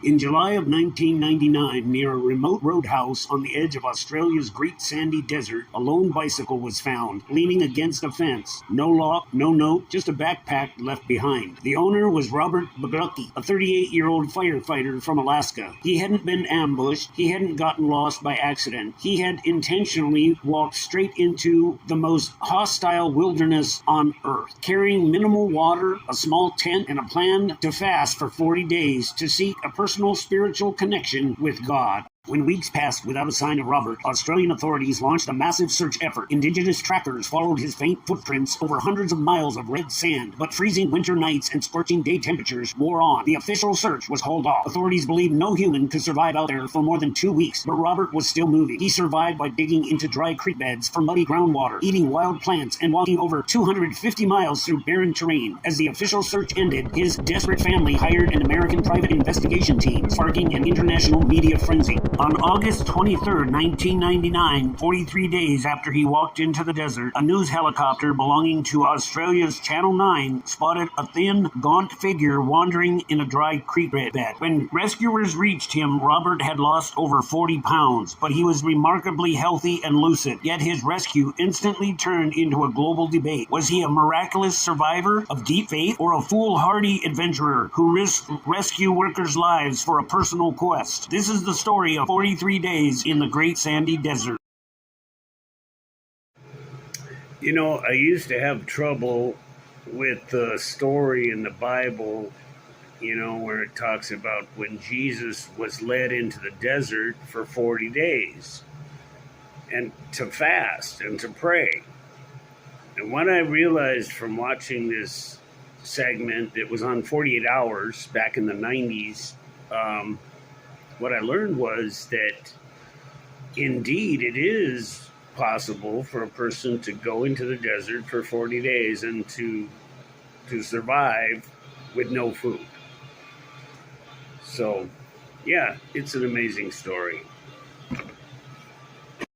In July of 1999, near a remote roadhouse on the edge of Australia's Great Sandy Desert, a lone bicycle was found, leaning against a fence. No lock, no note, just a backpack left behind. The owner was Robert Boglucky, a 38-year-old firefighter from Alaska. He hadn't been ambushed. He hadn't gotten lost by accident. He had intentionally walked straight into the most hostile wilderness on Earth, carrying minimal water, a small tent, and a plan to fast for 40 days to seek a personal spiritual connection with God. When weeks passed without a sign of Robert, Australian authorities launched a massive search effort. Indigenous trackers followed his faint footprints over hundreds of miles of red sand, but freezing winter nights and scorching day temperatures wore on. The official search was hauled off. Authorities believed no human could survive out there for more than 2 weeks, but Robert was still moving. He survived by digging into dry creek beds for muddy groundwater, eating wild plants, and walking over 250 miles through barren terrain. As the official search ended, his desperate family hired an American private investigation team, sparking an international media frenzy. On August 23, 1999, 43 days after he walked into the desert, a news helicopter belonging to Australia's Channel 9 spotted a thin, gaunt figure wandering in a dry creek bed. When rescuers reached him, Robert had lost over 40 pounds, but he was remarkably healthy and lucid. Yet his rescue instantly turned into a global debate. Was he a miraculous survivor of deep faith or a foolhardy adventurer who risked rescue workers' lives for a personal quest? This is the story of 43 days in the Great Sandy Desert. You know, I used to have trouble with the story in the Bible, where it talks about when Jesus was led into the desert for 40 days and to fast and to pray. And what I realized from watching this segment that was on 48 Hours back in the 90s, what I learned was that indeed it is possible for a person to go into the desert for 40 days and to survive with no food. So, yeah, it's an amazing story.